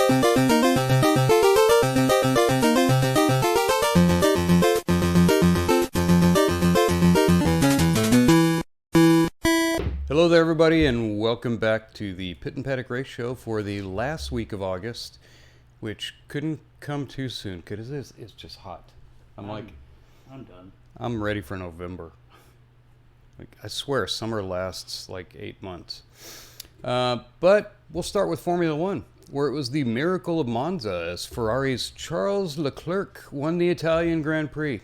Hello there, everybody, and welcome back to the Pit and Paddock Race Show for the last week of August, which couldn't come too soon because it's just hot. I'm done. I'm ready for November. I swear, summer lasts like 8 months. But we'll start with Formula One, where it was the miracle of Monza as Ferrari's Charles Leclerc won the Italian Grand Prix.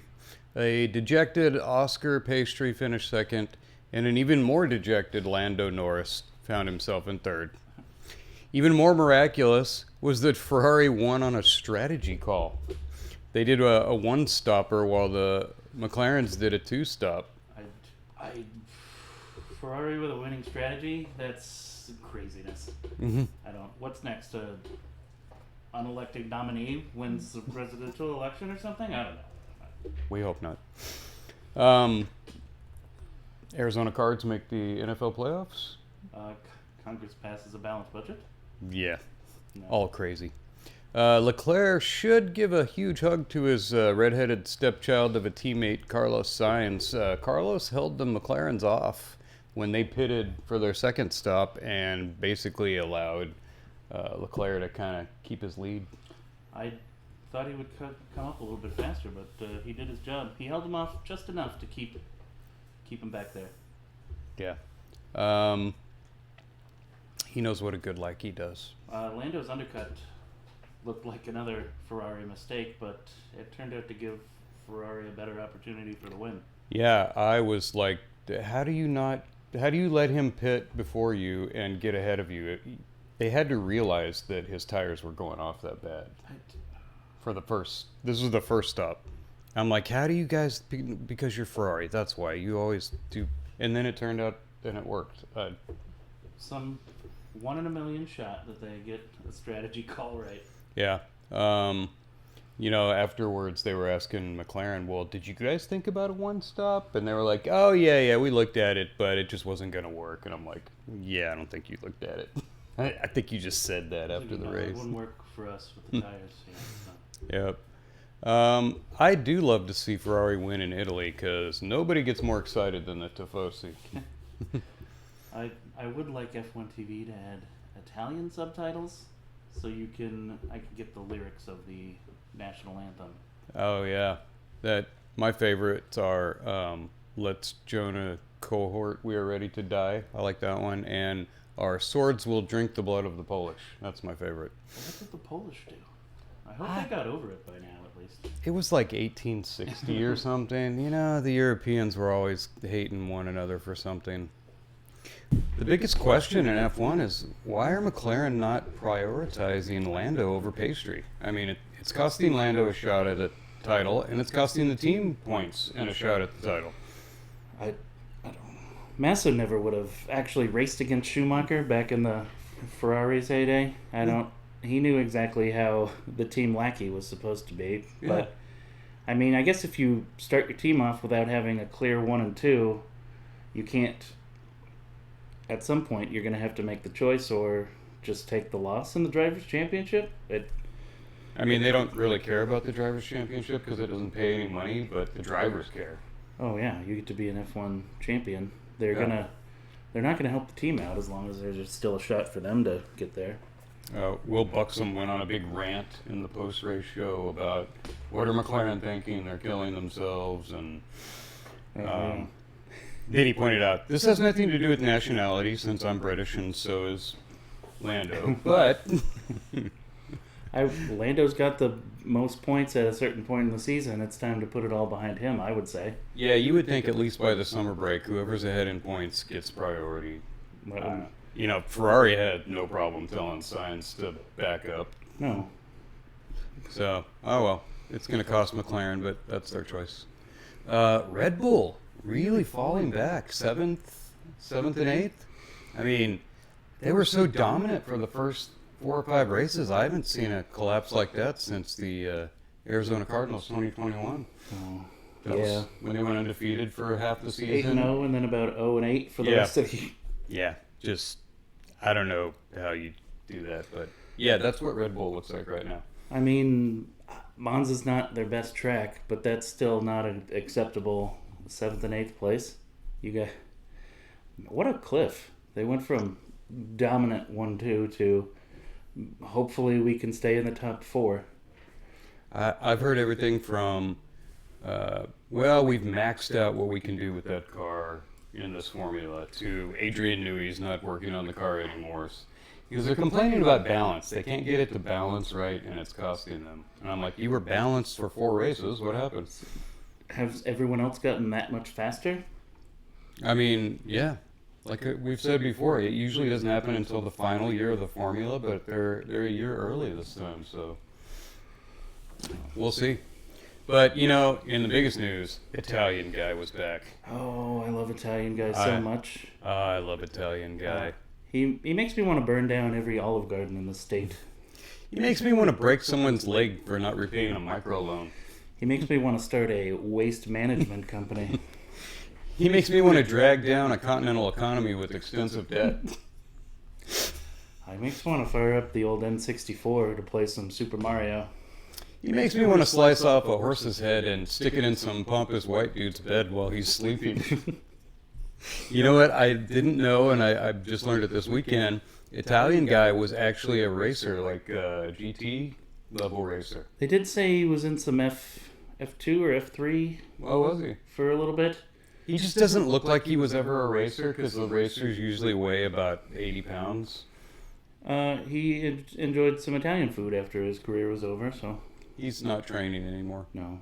A dejected Oscar Piastri finished second, and an even more dejected Lando Norris found himself in third. Even more miraculous was that Ferrari won on a strategy call. They did a one-stopper while the McLarens did a two-stop. Ferrari with a winning strategy? That's craziness. Mm-hmm. What's next? Unelected nominee wins the presidential election or something? I don't know. We hope not. Arizona Cards make the NFL playoffs? Congress passes a balanced budget? Yeah, No. all crazy. Leclerc should give a huge hug to his redheaded stepchild of a teammate, Carlos Sainz. Carlos held the McLarens off when they pitted for their second stop and basically allowed Leclerc to kind of keep his lead. I thought he would come up a little bit faster, but he did his job. He held him off just enough to keep him back there. Yeah. He knows what a good like he does. Lando's undercut looked like another Ferrari mistake, but it turned out to give Ferrari a better opportunity for the win. Yeah, I was like, how do you let him pit before you and get ahead of you? They had to realize that his tires were going off that bad. This was the first stop. I'm like, how do you guys, because you're Ferrari, that's why you always do. And then it turned out, and it worked. Some 1 in a million shot that they get a strategy call right. Yeah. Afterwards they were asking McLaren, well, did you guys think about a one stop? And they were like, oh, yeah, we looked at it, but it just wasn't going to work. And I'm like, yeah, I don't think you looked at it. I think you just said that after the race. It wouldn't work for us with the tires. Yep. I do love to see Ferrari win in Italy because nobody gets more excited than the Tifosi. I would like F1 TV to add Italian subtitles so I can get the lyrics of the national anthem. Oh yeah, my favorites are "Let's Jonah Cohort, We Are Ready to Die." I like that one, and "Our Swords Will Drink the Blood of the Polish." That's my favorite. Well, what did the Polish do? I hope they got over it by now, at least. It was like 1860 or something. The Europeans were always hating one another for something. The biggest question in F1 is, why are McLaren not prioritizing Lando over Piastri? I mean, it's costing Lando a shot at a title, and it's costing the team points and a shot at the title. I don't know. Massa never would have actually raced against Schumacher back in the Ferrari's heyday. He knew exactly how the team lackey was supposed to be. Yeah. But, I mean, I guess if you start your team off without having a clear 1 and 2, you can't. At some point, you're going to have to make the choice or just take the loss in the Drivers' Championship. They don't really care about the Drivers' Championship because it doesn't pay any money, but the drivers care. Oh, yeah. You get to be an F1 champion. They're not going to help the team out as long as there's still a shot for them to get there. Will Buxom went on a big rant in the post-race show about what are McLaren thinking? They're killing themselves. And then he pointed out, this has nothing to do with nationality since I'm British and so is Lando. But Lando's got the most points at a certain point in the season. It's time to put it all behind him, I would say. Yeah, you would think at least by the summer break, whoever's ahead in points gets priority. Ferrari had no problem telling Sainz to back up. No. So, oh well. It's going to cost McLaren, but that's their choice. Red Bull really falling back. 7th and 8th. I mean, they were so dominant for the first 4 or 5 races. I haven't seen a collapse like that since the Arizona Cardinals 2021. That was when they went undefeated for half the season. 8-0 and then about 0-8 for the rest of the year. Yeah, just, I don't know how you do that, but Yeah, that's what Red Bull looks like right now. I mean, Monza's not their best track, but that's still not an acceptable 7th and 8th place. You got what a cliff. They went from dominant 1-2 to hopefully we can stay in the top 4. I've heard everything from, well, we've maxed out what we can do with that car in this formula, to Adrian Newey's not working on the car anymore. Because they're complaining about balance. They can't get it to balance right, and it's costing them. And I'm like, you were balanced for 4 races. What happened? Has everyone else gotten that much faster? I mean, yeah. Like we've said before, it usually doesn't happen until the final year of the formula, but they're a year early this time, so we'll see. But, you know, in the biggest news, Italian guy was back. Oh, I love Italian guys so much. I love Italian guy. He makes me want to burn down every Olive Garden in the state. He makes me want to break someone's leg for not repaying a microloan. He makes me want to start a waste management company. He makes me want to drag down a continental economy with extensive debt. He makes me want to fire up the old N64 to play some Super Mario. He makes me want to slice off a horse's head and stick it in some pompous white dude's bed while he's sleeping. You know what? I didn't know, and I just learned it this weekend. Italian guy was actually a racer, like a GT level racer. They did say he was in some F2 or F3. What was he? For a little bit. He just doesn't look like he was ever a racer, because the racers usually weigh about 80 pounds. He enjoyed some Italian food after his career was over, so... He's not training anymore. No.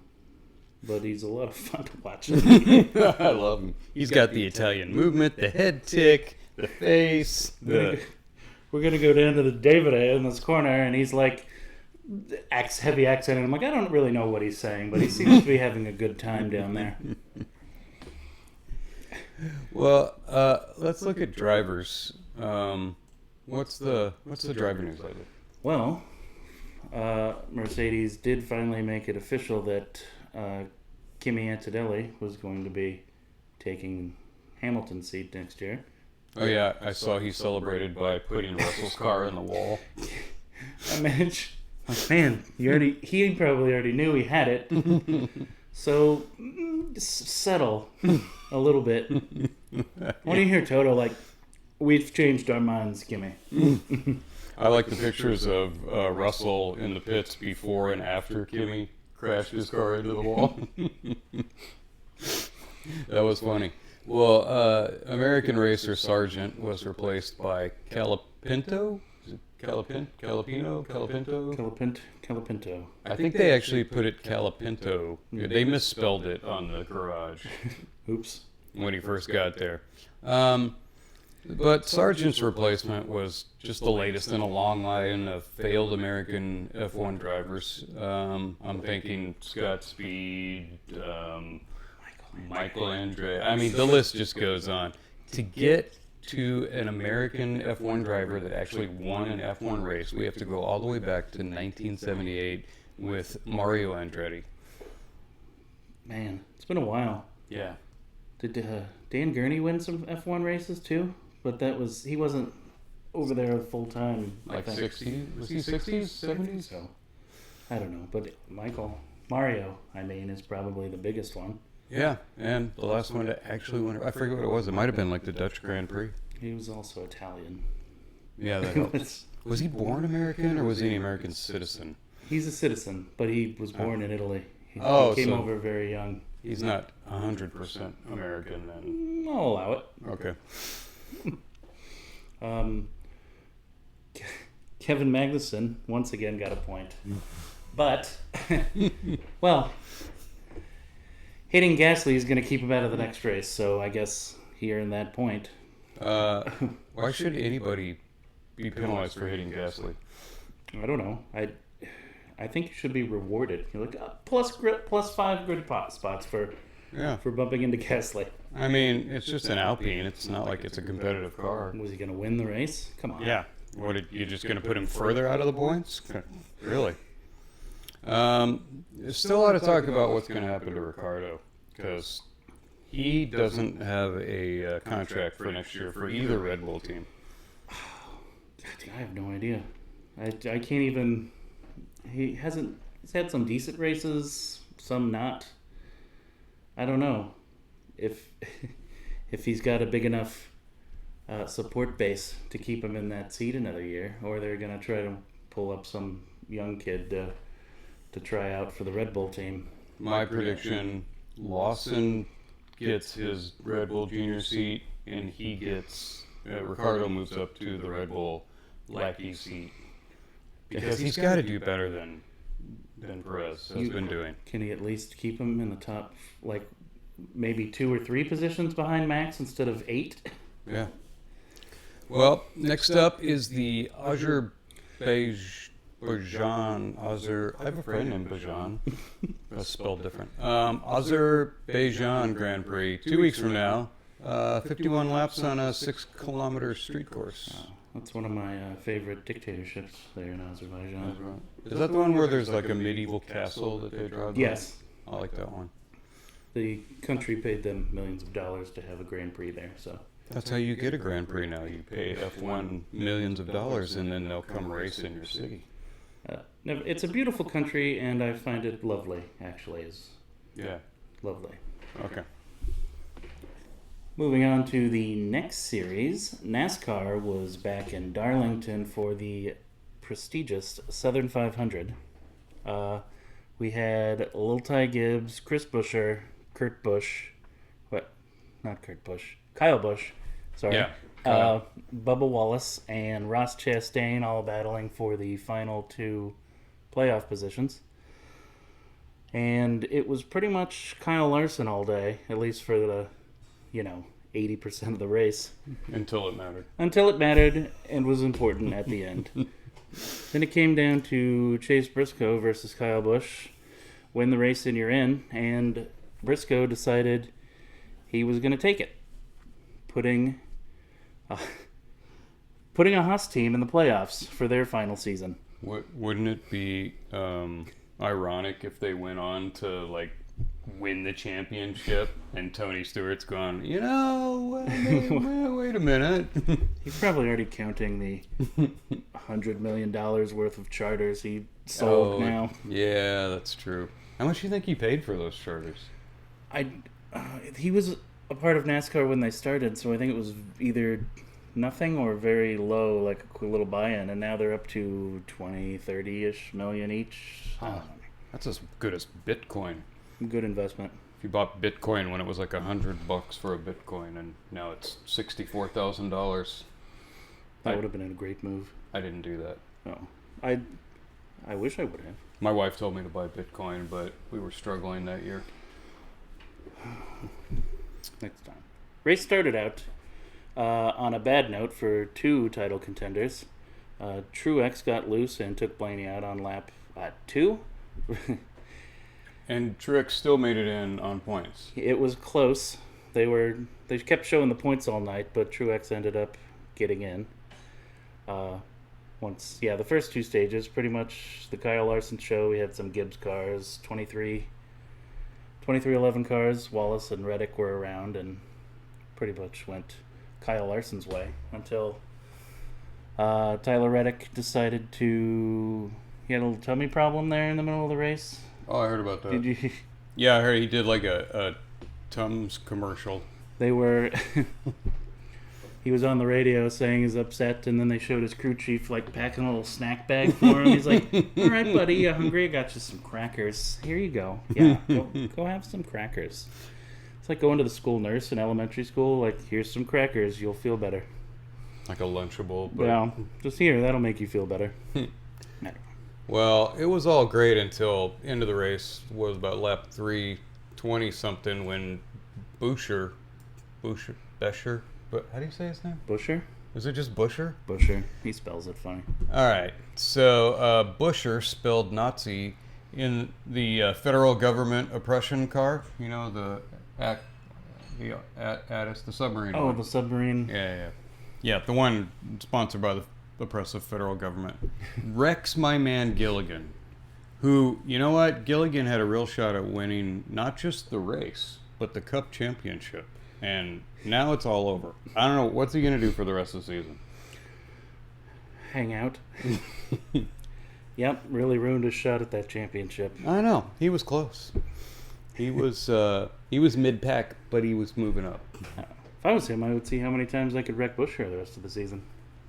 But he's a lot of fun to watch. I love him. He's got the Italian movement, the head tick, the face. We're going to go down to the David in this corner, and he's like, heavy accent, and I'm like, I don't really know what he's saying, but he seems to be having a good time down there. Well, let's look at drivers. What's the driver news lately? Well, Mercedes did finally make it official that Kimi Antonelli was going to be taking Hamilton's seat next year. Oh yeah, I saw he celebrated by putting Russell's car in the wall. Man, he probably already knew he had it. So settle a little bit. When you hear Toto like, we've changed our minds, Kimi. I like the pictures of Russell in the pits before and after Kimi crashed his car into the wall. That was funny. Well, American racer Sargent was replaced by Calapinto. Is it Calapinto? I think they actually put it Calapinto. They misspelled it on the garage. Oops. When he first got there. But Sargent's replacement was just the latest in a long line of failed American F1 drivers. I'm thinking Scott Speed, Michael Andre. I mean, the list just goes on. To get to an American F1 driver that actually won an F1 race, we have to go all the way back to 1978 with Mario Andretti. Man, it's been a while. Yeah. Did Dan Gurney win some F1 races too? But he wasn't over there full time. Like 60s? Was he 60s, 70s? So, I don't know. But Mario, is probably the biggest one. Yeah, and the last one to actually win, I forget what it was. It might have been like the Dutch Grand Prix. He was also Italian. Yeah, that helps. Was he born American or was he an American citizen? He's a citizen, but he was born in Italy. He came over very young. He's not 100% American then. I'll allow it. Okay. Kevin Magnussen once again got a point. But, well, hitting Gasly is going to keep him out of the next race, so I guess he earned that point. Why should anybody be penalized for hitting Gasly? I don't know. I think you should be rewarded. You're like, plus 5 grid spots for bumping into Gasly. I mean, it's just an Alpine. It's not like it's a competitive car. Was he going to win the race? Come on. Yeah. You're just going to put him further out of the points? Really? There's still a lot of talk about what's going to happen to Ricciardo, because he doesn't have a contract for next year for either Red Bull team. I have no idea. I can't even. He's had some decent races, some not. I don't know if if he's got a big enough support base to keep him in that seat another year, or they're gonna try to pull up some young kid to try out for the Red Bull team. My prediction: Lawson gets his Red Bull Junior seat, and he gets Ricardo moves up to the Red Bull Lackey seat because he's got to do better than Perez has been doing. Can he at least keep him in the top, like maybe 2 or 3 positions behind Max instead of 8? Yeah. Well, next up is the Azerbaijan. I have a friend named Bajan. That's spelled different. Azerbaijan Grand Prix, 2 weeks from now. 51 laps on a 6-kilometer street course. That's one of my favorite dictatorships there in Azerbaijan. Is that the one where there's like a medieval castle that they drive by? Yes. I like that one. The country paid them millions of dollars to have a Grand Prix there, so. That's how you get a Grand Prix now. You pay F1 millions of dollars, and then they'll come race in your city. It's a beautiful country, and I find it lovely, actually. Yeah. Lovely. Okay. Moving on to the next series, NASCAR was back in Darlington for the prestigious Southern 500. We had Lil Ty Gibbs, Chris Buescher, Kurt Busch, Kyle Busch, sorry. Yeah. Bubba Wallace and Ross Chastain all battling for the final 2 playoff positions. And it was pretty much Kyle Larson all day, at least for the 80% of the race. Until it mattered. Until it mattered and was important at the end. Then it came down to Chase Briscoe versus Kyle Busch. Win the race and you're in. And Briscoe decided he was going to take it. Putting a Haas team in the playoffs for their final season. Wouldn't it be ironic if they went on to win the championship and Tony Stewart's gone, wait a minute. He's probably already counting the $100 million worth of charters he sold now. Yeah, that's true. How much do you think he paid for those charters? He was a part of NASCAR when they started, so I think it was either nothing or very low, like a little buy-in, and now they're up to 20, 30-ish million each. That's as good as Bitcoin. Good investment. If you bought Bitcoin when it was like $100 for a Bitcoin, and now it's $64,000. That would have been a great move. I didn't do that. Oh, I wish I would have. My wife told me to buy Bitcoin, but we were struggling that year. Next time. Race started out on a bad note for 2 title contenders. Truex got loose and took Blaney out on lap 2. And Truex still made it in on points. It was close. They kept showing the points all night, but Truex ended up getting in. The first 2 stages, pretty much the Kyle Larson show. We had some Gibbs cars, 2311 cars. Wallace and Reddick were around and pretty much went Kyle Larson's way until Tyler Reddick decided he had a little tummy problem there in the middle of the race. Oh, I heard about that. Did you? Yeah, I heard he did like a Tums commercial. They were... He was on the radio saying he's upset, and then they showed his crew chief packing a little snack bag for him. He's like, "All right, buddy, you hungry? I got you some crackers. Here you go. Yeah, go have some crackers." It's like going to the school nurse in elementary school. Here's some crackers. You'll feel better. Like a Lunchable. But... Well, just here. That'll make you feel better. Well, it was all great until end of the race was about lap 320 something when Buescher. But how do you say his name? Buescher? Is it just Buescher? Buescher. He spells it funny. All right. So Buescher spelled Nazi in the federal government oppression car. You know, the submarine. Oh, one. the submarine. Yeah, the one sponsored by the oppressive federal government. Wrecks my man Gilligan, who, you know what? Gilligan had a real shot at winning not just the race, but the Cup championship. And now it's all over. I don't know. What's he going to do for the rest of the season? hang out. Yep, really ruined his shot at that championship. I know. He was close. He was mid-pack, but he was moving up. If I was him, I would see how many times I could wreck Buescher the rest of the season.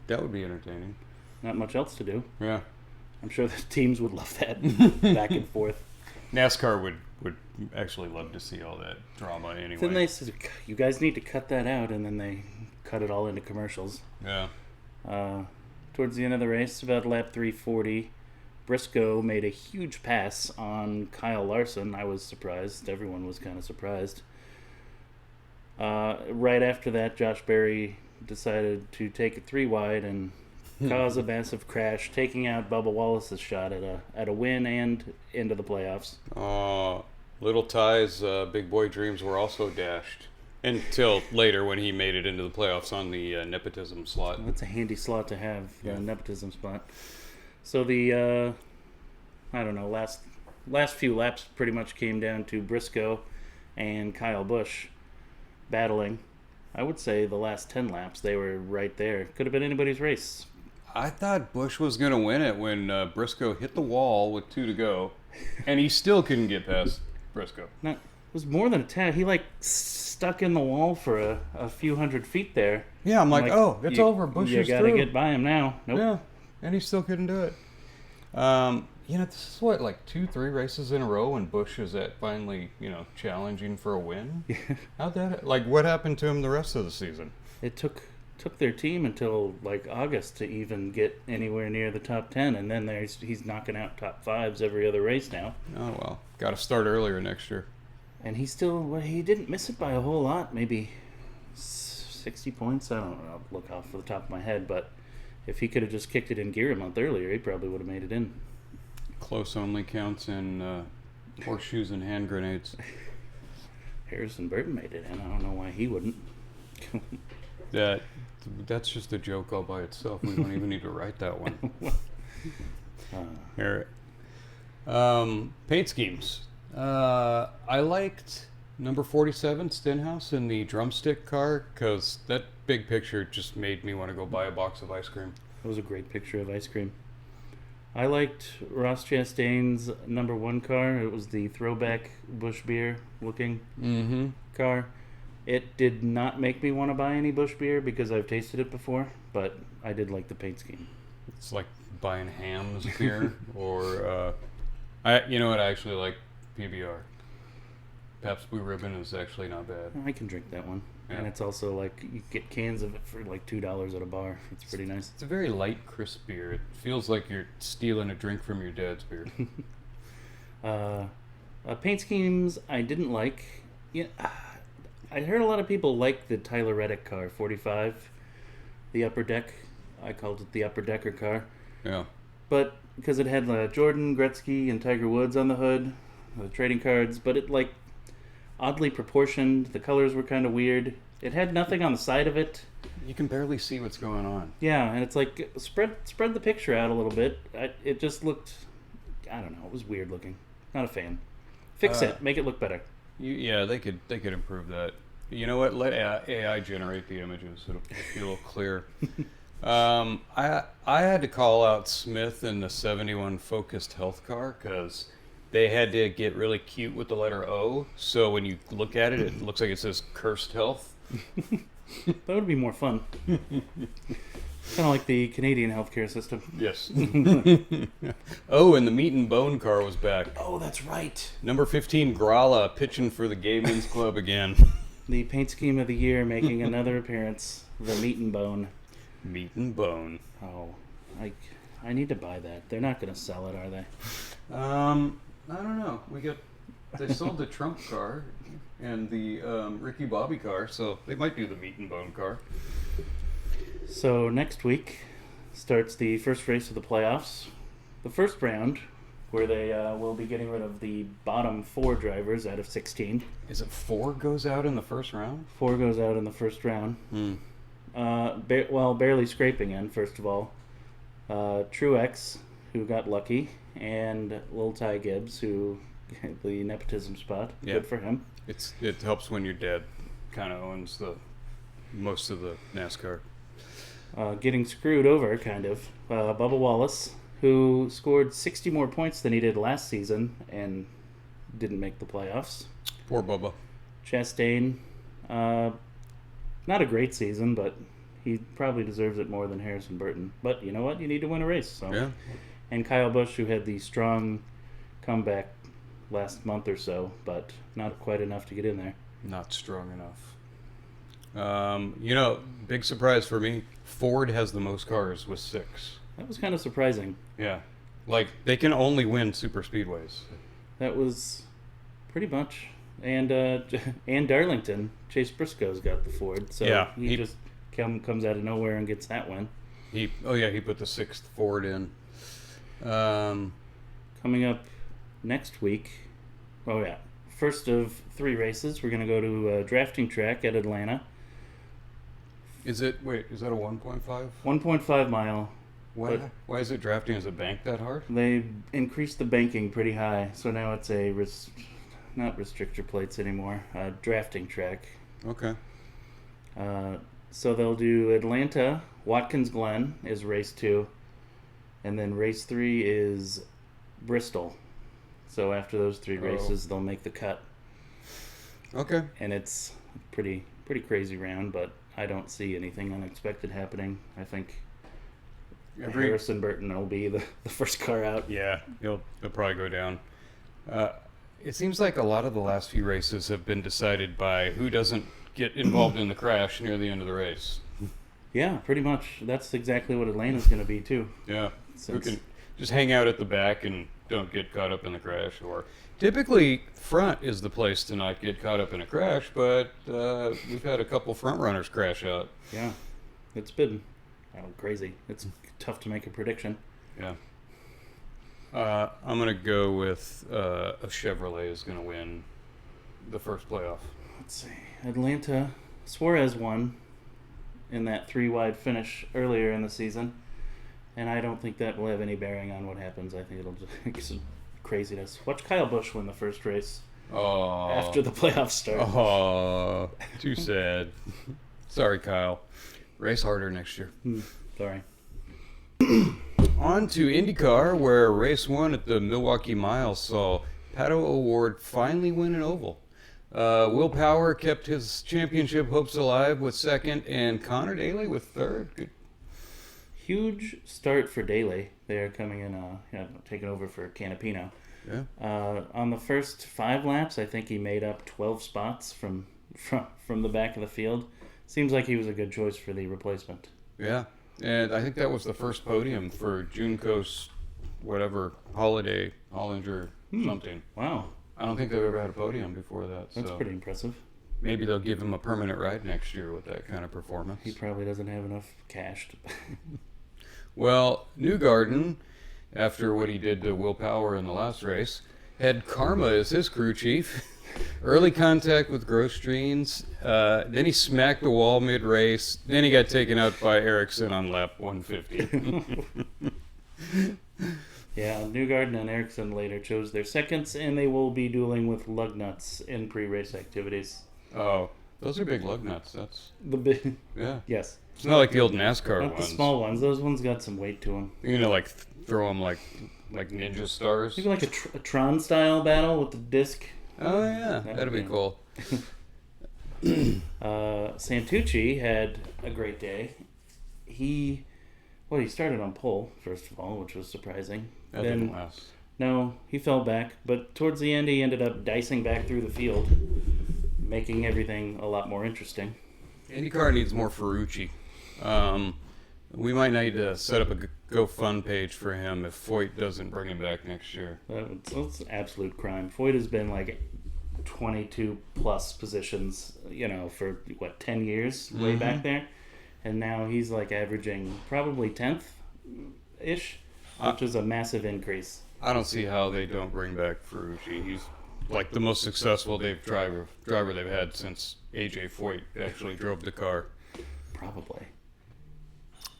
That would be entertaining. Not much else to do. Yeah. I'm sure the teams would love that back and forth. NASCAR would actually love to see all that drama anyway. Then they said, you guys need to cut that out, and then they cut it all into commercials. Yeah. Towards the end of the race, about lap 340, Briscoe made a huge pass on Kyle Larson. I was surprised. Everyone was kind of surprised. Right after that, Josh Berry decided to take it 3 wide and cause a massive crash, taking out Bubba Wallace's shot at a win and into the playoffs. Little Ty's big boy dreams were also dashed until later when he made it into the playoffs on the nepotism slot. Well, that's a handy slot to have, Yeah. the nepotism spot. So the last few laps pretty much came down to Briscoe and Kyle Busch battling. I would say the last 10 laps they were right there. Could have been anybody's race. I thought Busch was going to win it when Briscoe hit the wall with 2 to go, and he still couldn't get past Briscoe. No, it was more than a tad. He stuck in the wall for a few hundred feet there. Yeah, I'm like, oh, it's over. Busch You is gotta through. get by him now. Nope. Yeah, and he still couldn't do it. This is what, like 2-3 races in a row when Busch is at finally, challenging for a win. How'd that? Like, what happened to him the rest of the season? It took their team until like August to even get anywhere near the top 10, and then he's knocking out top 5s every other race now. Oh well, got to start earlier next year. And he didn't miss it by a whole lot, maybe 60 points. I don't know. I'll look off the top of my head, but if he could have just kicked it in gear a month earlier, he probably would have made it in. Close only counts in horseshoes and hand grenades. Harrison Burton made it in. I don't know why he wouldn't. That's just a joke all by itself. We don't even need to write that one. Here. Paint schemes. I liked number 47, Stenhouse, in the drumstick car, because that big picture just made me want to go buy a box of ice cream. That was a great picture of ice cream. I liked Ross Chastain's number 1 car. It was the throwback Busch Beer looking car. It did not make me want to buy any Busch Beer because I've tasted it before, but I did like the paint scheme. It's like buying Ham's beer, or I actually like PBR. Pabst Blue Ribbon is actually not bad. I can drink that one. Yeah. And it's also like you get cans of it for like $2 at a bar. It's pretty nice. It's a very light, crisp beer. It feels like you're stealing a drink from your dad's beer. Paint schemes I didn't like. I heard a lot of people like the Tyler Reddick car, 45, the upper deck. I called it the upper decker car. Yeah. But because it had Jordan, Gretzky, and Tiger Woods on the hood, the trading cards, but it oddly proportioned. The colors were kind of weird. It had nothing on the side of it. You can barely see what's going on. Yeah, and it's like spread the picture out a little bit. It just looked, I don't know, it was weird looking. Not a fan. Fix it, make it look better. They could improve that. You know what? Let AI generate the images. It'll be a little clearer. I had to call out Smith in the 71 Focused Health car because they had to get really cute with the letter O. So when you look at it, it looks like it says Cursed Health. That would be more fun. Kind of like the Canadian healthcare system. Yes. Oh, and the Meat and Bone car was back. Oh, that's right. Number 15, Gralla, pitching for the Gay Men's Club again. The paint scheme of the year making another appearance. The Meat and Bone. Meat and Bone. Oh, I need to buy that. They're not going to sell it, are they? I don't know. They sold the Trump car and the Ricky Bobby car, so they might do the Meat and Bone car. So next week starts the first race of the playoffs. The first round, where they will be getting rid of the bottom 4 drivers out of 16. Is it 4 goes out in the first round? 4 goes out in the first round. Barely scraping in, first of all. Truex, who got lucky, and Lil Ty Gibbs, who the nepotism spot. Yeah. Good for him. It helps when your dad kind of owns most of the NASCAR. Getting screwed over, kind of. Bubba Wallace, who scored 60 more points than he did last season and didn't make the playoffs. Poor Bubba. Chastain, not a great season, but he probably deserves it more than Harrison Burton. But you know what? You need to win a race. So. Yeah. And Kyle Busch, who had the strong comeback last month or so, but not quite enough to get in there. Not strong enough. Big surprise for me. Ford has the most cars with 6. That was kind of surprising. Yeah. Like, they can only win super speedways. That was pretty much. And Darlington, Chase Briscoe's got the Ford. So yeah, he just comes out of nowhere and gets that win. He put the 6th Ford in. Coming up next week, first of 3 races, we're going to go to a drafting track at Atlanta. Is that a 1.5? 1.5 mile. Why is it drafting? Is it banked that hard? They increased the banking pretty high, so now it's a not restrictor plates anymore, drafting track. Okay. So they'll do Atlanta, Watkins Glen is race 2, and then race 3 is Bristol. So after those 3 races, they'll make the cut. Okay. And it's pretty crazy round, but I don't see anything unexpected happening. I think Harrison Burton will be the first car out. Yeah, he'll probably go down. It seems like a lot of the last few races have been decided by who doesn't get involved in the crash near the end of the race. Yeah, pretty much. That's exactly what Atlanta's going to be, too. Yeah, who can just hang out at the back and don't get caught up in the crash. Or typically, front is the place to not get caught up in a crash, but we've had a couple front runners crash out. Yeah, it's been crazy. It's tough to make a prediction. Yeah. I'm going to go with a Chevrolet is going to win the first playoff. Let's see. Atlanta, Suarez won in that 3-wide finish earlier in the season, and I don't think that will have any bearing on what happens. I think it'll just craziness. Watch Kyle Busch win the first race after the playoffs start. Oh, too sad. Sorry, Kyle. Race harder next year. Sorry. On to IndyCar, where race 1 at the Milwaukee Mile saw Pato O'Ward finally win an oval. Will Power kept his championship hopes alive with 2nd, and Connor Daly with 3rd. Good. Huge start for Daly. They are coming in, taking over for Canapino. Yeah. On the first 5 laps, I think he made up 12 spots from the back of the field. Seems like he was a good choice for the replacement. Yeah. And I think that was the first podium for Junco's Hollinger something. Wow. I don't think they've ever had a podium before that. That's pretty impressive. Maybe they'll give him a permanent ride next year with that kind of performance. He probably doesn't have enough cash to... Well, Newgarden, after what he did to Will Power in the last race, had Karma as his crew chief. Early contact with Grosjean. Then he smacked the wall mid-race. Then he got taken out by Ericsson on lap 150. Yeah, Newgarden and Ericsson later chose their seconds, and they will be dueling with lug nuts in pre-race activities. Oh, those are big lug nuts. That's the big. Yeah. Yes. It's not like the old NASCAR Not ones. the small ones. Those ones got some weight to them. Throw them like ninja stars. Maybe like a Tron style battle with the disc. Oh yeah, that'd be cool. Santucci had a great day. He started on pole first of all, which was surprising. That didn't last. No, he fell back, but towards the end he ended up dicing back through the field, making everything a lot more interesting. IndyCar needs more Ferrucci. We might need to set up a GoFund page for him if Foyt doesn't bring him back next year. That's an absolute crime. Foyt has been like 22 plus positions, for 10 years way back there, and now he's like averaging probably 10th ish, which is a massive increase. I don't see how they don't bring back Ferrucci. He's like the most successful driver they've had since AJ Foyt actually drove the car. Probably.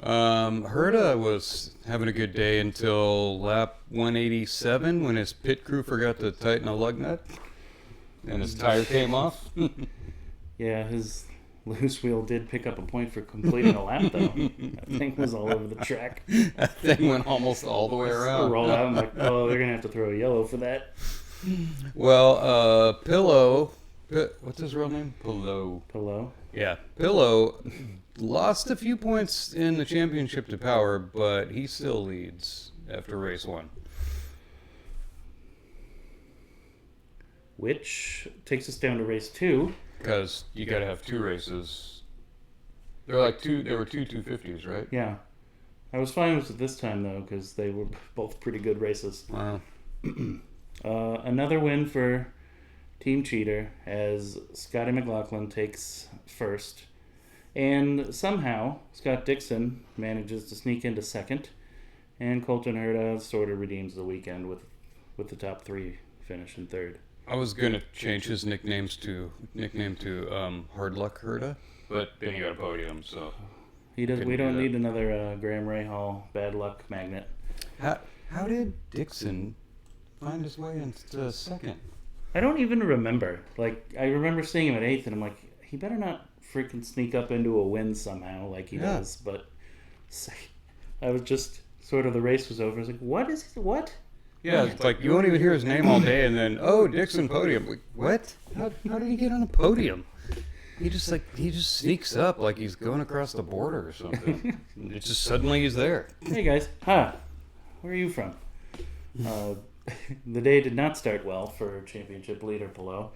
Herta was having a good day until lap 187 when his pit crew forgot to tighten a lug nut and his tire came off. Yeah, his Loose Wheel did pick up a point for completing a lap, though. That thing was all over the track. That thing went almost all the way around. Roll out. I'm like, oh, they're going to have to throw a yellow for that. Well, Pillow, what's his real name? Palou. Yeah, Pillow lost a few points in the championship to Power, but he still leads after race 1. Which takes us down to race 2. Because you got to have 2 races. There were 2 250s, right? Yeah. I was fine with it this time, though, because they were both pretty good races. Wow. Another win for Team Cheater as Scotty McLaughlin takes first. And somehow, Scott Dixon manages to sneak into second. And Colton Herta sort of redeems the weekend with the top 3 finish in third. I was going to change his nickname to Hard Luck Herta, but then he got a podium, so... We don't need another Graham Rahal bad luck magnet. How did Dixon find his way into second? I don't even remember. Like, I remember seeing him at 8th, and I'm like, he better not freaking sneak up into a win somehow like he does. But I was just sort of, the race was over. I was like, what? Yeah, it's like you won't even hear his name all day, and then, oh, Dixon podium. Like, what? How did he get on the podium? He just sneaks up like he's going across the border or something. It's just suddenly he's there. Hey guys, where are you from? The day did not start well for championship leader Palou.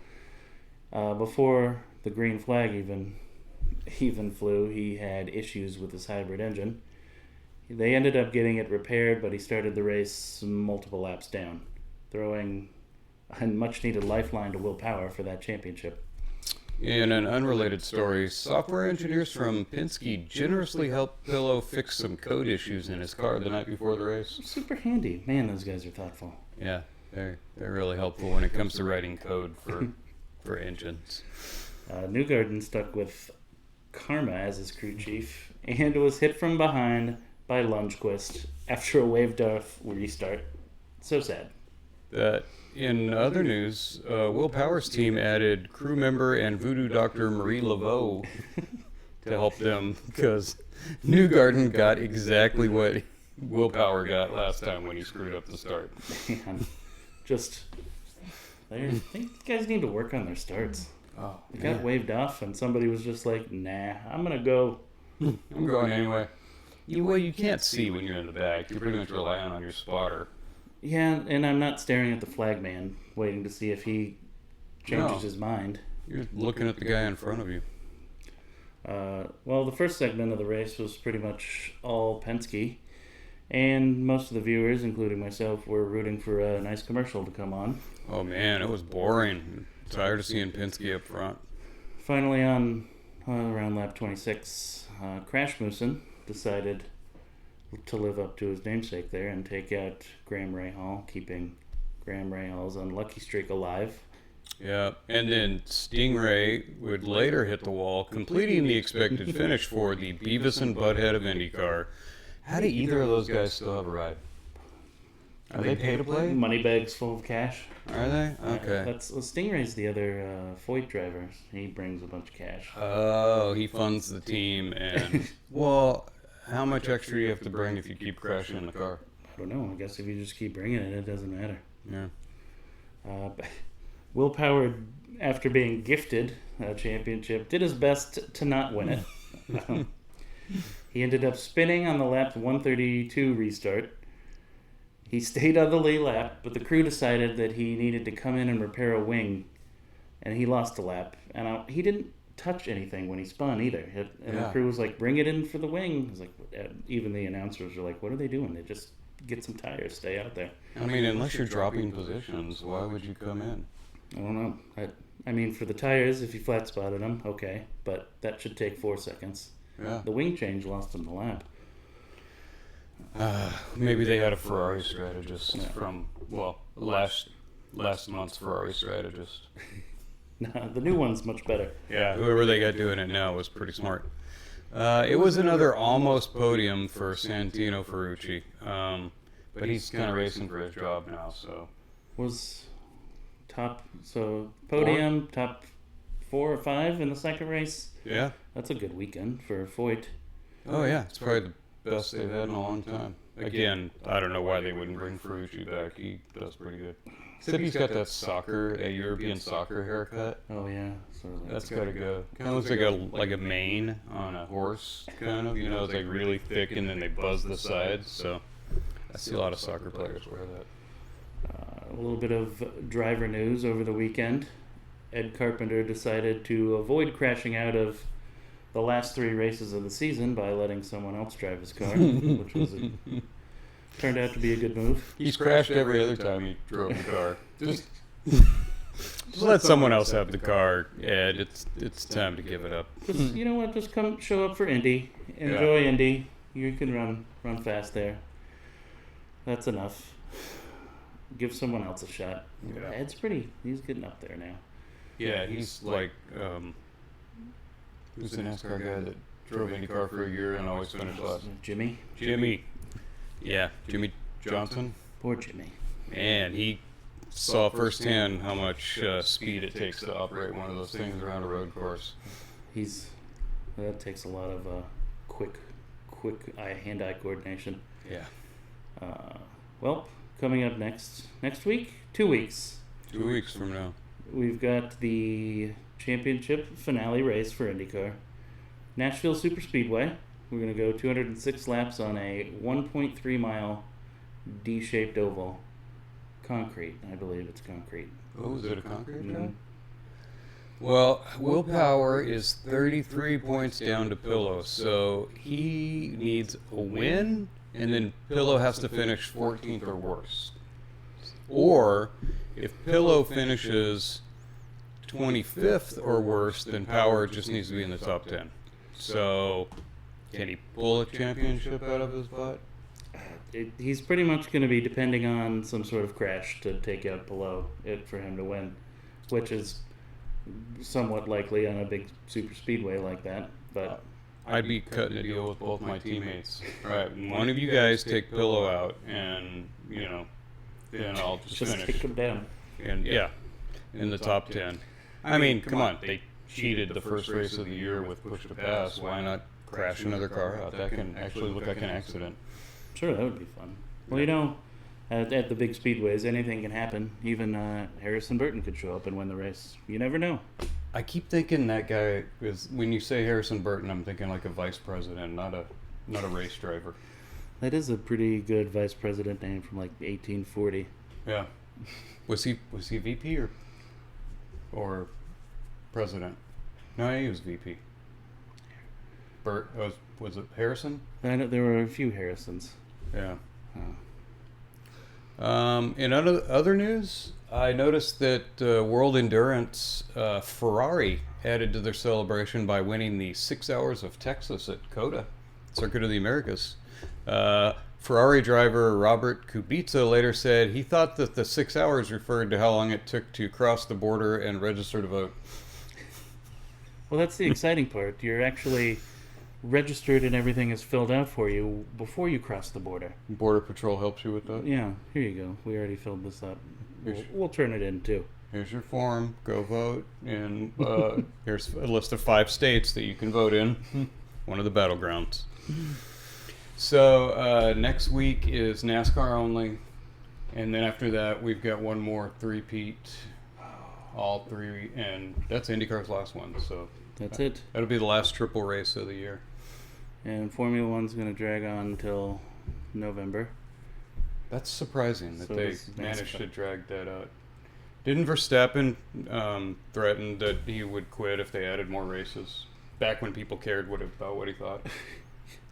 Before the green flag even flew, he had issues with his hybrid engine. They ended up getting it repaired, but he started the race multiple laps down, throwing a much-needed lifeline to Will Power for that championship. In an unrelated story, software engineers from Penske generously helped Pillow fix some code issues in his car the night before the race. Super handy. Man, those guys are thoughtful. Yeah, they're really helpful when it comes to writing code for engines. Newgarden stuck with Karma as his crew chief and was hit from behind by Lundqvist after a waved off restart. So sad. In other news, Will Power's team added crew member and voodoo doctor Marie Laveau to help them because Newgarden got exactly what Will Power got last time when he screwed up the start. Man, I think you guys need to work on their starts. Oh, they got waved off, and somebody was just like, nah, I'm going to go. I'm going anyway. You can't see when you're in the back. You're pretty much relying on your spotter. Yeah, and I'm not staring at the flag man, waiting to see if he changes his mind. You're looking at the guy in front of you. Well, the first segment of the race was pretty much all Penske, and most of the viewers, including myself, were rooting for a nice commercial to come on. Oh man, it was boring. Tired of seeing Penske up front. Finally, on around lap 26, Crashmusen decided to live up to his namesake there and take out Graham Rahal, keeping Graham Rahal's unlucky streak alive. Yeah, and then Stingray would later hit the wall, completing the expected finish for the Beavis and Butthead of IndyCar. How do either of those guys still have a ride? Are they pay to play? Money bags full of cash. Are they? Okay. Stingray's the other Foyt driver. He brings a bunch of cash. Oh, he funds the team, and well, how much extra do you have to bring if you keep crashing in the car? I don't know. I guess if you just keep bringing it, it doesn't matter. Yeah. Will Power, after being gifted a championship, did his best to not win it. He ended up spinning on the lap 132 restart. He stayed on the lead lap, but the crew decided that he needed to come in and repair a wing, and he lost a lap. And he didn't touch anything when he spun either. And the crew was like, bring it in for the wing. I was like, even the announcers were like, what are they doing? They just get some tires, stay out there. I mean, unless you're dropping positions, why would you come in? I don't know. I mean, for the tires, if you flat spotted them, okay, but that should take 4 seconds. Yeah. The wing change lost him the lap. Maybe they had a Ferrari strategist from, last month's Ferrari strategist. No, the new one's much better. Yeah, whoever they got doing it now was pretty smart. It was another almost podium for Santino Ferrucci, but he's kind of racing for his job now, so. Was podium, top 4 or 5 in the second race. Yeah. That's a good weekend for Foyt. Oh, yeah. It's probably the best they've had in a long time. Again, I don't know why they wouldn't bring Ferrucci back. He does pretty good. Except he's got that European soccer haircut. Oh, yeah. That's got to go. Kind of looks like a mane on a horse, kind of. It's like really thick, and then they buzz the sides. So I see a lot of soccer players wear that. A little bit of driver news over the weekend. Ed Carpenter decided to avoid crashing out of the last 3 races of the season by letting someone else drive his car, which turned out to be a good move. He's crashed every other time he drove the car. Just let someone else have the car, Ed. It's time to give it up. You know what? Just come show up for Indy. Enjoy Indy. You can run fast there. That's enough. Give someone else a shot. Yeah. Ed's he's getting up there now. Yeah, he's like, who's the NASCAR guy that drove Indycar for a year and always finished last? Jimmy. Yeah, Jimmy Johnson. Poor Jimmy. Man, he saw firsthand how much speed it takes to operate one of those things around a road course. That takes a lot of quick hand-eye coordination. Yeah. Well, coming up next week, 2 weeks. 2 weeks from now. We've got the championship finale race for IndyCar. Nashville Superspeedway. We're going to go 206 laps on a 1.3 mile D-shaped oval. Concrete. I believe it's concrete. Oh, is it a concrete Mm-hmm. track? Well, Will Power is 33 points down to Pillow, so he needs a win, and then Pillow has to finish 14th or worse. Or, if Pillow finishes 25th or worse, then Power just needs to be in the top 10. So, can he pull a championship out of his butt? He's pretty much going to be depending on some sort of crash to take out below it for him to win, which is somewhat likely on a big super speedway like that. But I'd be cutting a deal with both my teammates. Right, one of you guys take Pillow out, and then I'll just finish. Take him down. And in the top 10. I mean, come on, they cheated the first race of the year with push to pass. Why not crash another car out? That can actually look like an accident. Sure, that would be fun. Well, at the big speedways, anything can happen. Even Harrison Burton could show up and win the race. You never know. I keep thinking that guy is. When you say Harrison Burton, I'm thinking like a vice president, not a race driver. That is a pretty good vice president name from like 1840. Yeah. Was he VP or president? No, he was VP. Was it Harrison? I know there were a few Harrisons. Yeah. In other news, I noticed that World Endurance Ferrari added to their celebration by winning the 6 Hours of Texas at COTA, Circuit of the Americas. Ferrari driver Robert Kubica later said he thought that the 6 hours referred to how long it took to cross the border and register to vote. Well, that's the exciting part. You're actually registered and everything is filled out for you before you cross the border. Border Patrol helps you with that? Yeah, here you go. We already filled this up. We'll turn it in, too. Here's your form. Go vote. And here's a list of 5 states that you can vote in. One of the battlegrounds. So next week is NASCAR only. And then after that, we've got one more three-peat. All 3. And that's IndyCar's last one. So that's it. That'll be the last triple race of the year. And Formula One's going to drag on until November. That's surprising that So they is managed NASCAR. to drag that out. Didn't Verstappen threaten that he would quit if they added more races? Back when people cared about what he thought.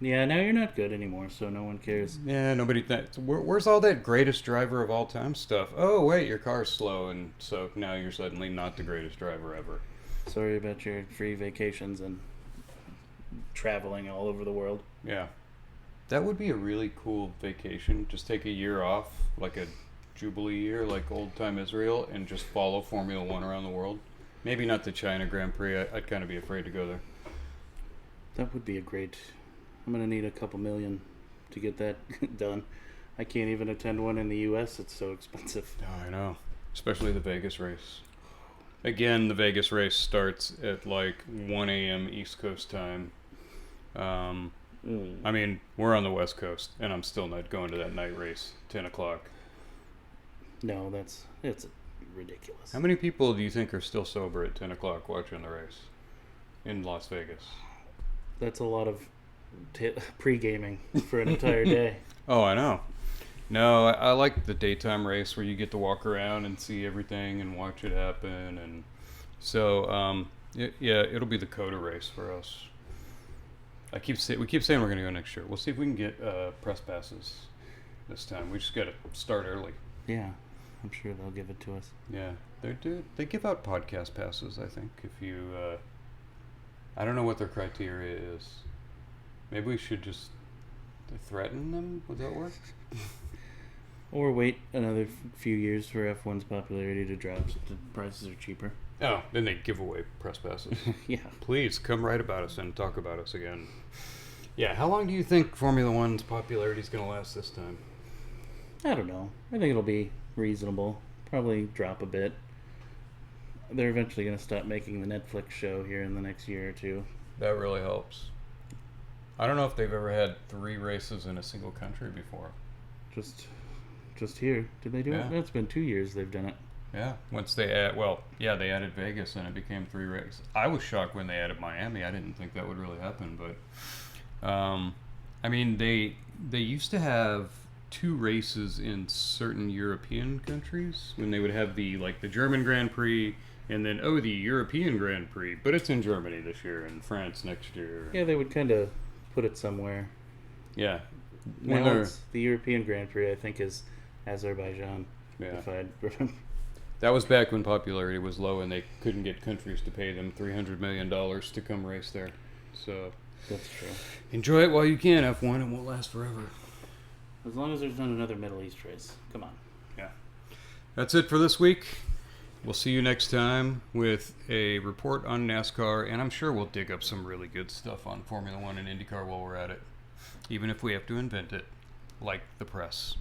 Yeah, now you're not good anymore, so no one cares. Yeah, nobody. Where's all that greatest driver of all time stuff? Oh wait, your car's slow, and so now you're suddenly not the greatest driver ever. Sorry about your free vacations and traveling all over the world. Yeah. That would be a really cool vacation. Just take a year off, like a Jubilee year, like old time Israel, and just follow Formula One around the world. Maybe not the China Grand Prix. I'd kind of be afraid to go there. That would be a great... I'm going to need a couple million to get that done. I can't even attend one in the U.S. It's so expensive. Oh, I know. Especially the Vegas race. Again, the Vegas race starts at like 1 a.m. East Coast time. I mean, we're on the West Coast, and I'm still not going to that night race, 10 o'clock. No, it's ridiculous. How many people do you think are still sober at 10 o'clock watching the race in Las Vegas? That's a lot of pre-gaming for an entire day. Oh, I know. No, I like the daytime race where you get to walk around and see everything and watch it happen. And so, it'll be the COTA race for us. We keep saying we're going to go next year. We'll see if we can get press passes this time. We just got to start early. Yeah, I'm sure they'll give it to us. Yeah, they give out podcast passes, I think. If you, I don't know what their criteria is. Maybe we should just threaten them. Would that work? Or wait another few years for F1's popularity to drop so the prices are cheaper. Oh, then they give away press passes. Yeah. Please come write about us and talk about us again. Yeah, how long do you think Formula One's popularity is going to last this time? I don't know. I think it'll be reasonable. Probably drop a bit. They're eventually going to stop making the Netflix show here in the next year or two. That really helps. I don't know if they've ever had 3 races in a single country before. Just here. Did they do Yeah. it? It's been 2 years they've done it. Yeah, once they they added Vegas and it became 3 races. I was shocked when they added Miami. I didn't think that would really happen, but I mean they used to have 2 races in certain European countries when they would have the German Grand Prix and then the European Grand Prix, but it's in Germany this year and France next year. Yeah, they would kind of put it somewhere. Yeah. Now it's the European Grand Prix, I think, is Azerbaijan. Yeah. If I remember. That was back when popularity was low and they couldn't get countries to pay them $300 million to come race there. So That's true. enjoy it while you can, F1. It won't last forever. As long as there's not another Middle East race. Come on. Yeah. That's it for this week. We'll see you next time with a report on NASCAR, and I'm sure we'll dig up some really good stuff on Formula One and IndyCar while we're at it, even if we have to invent it, like the press.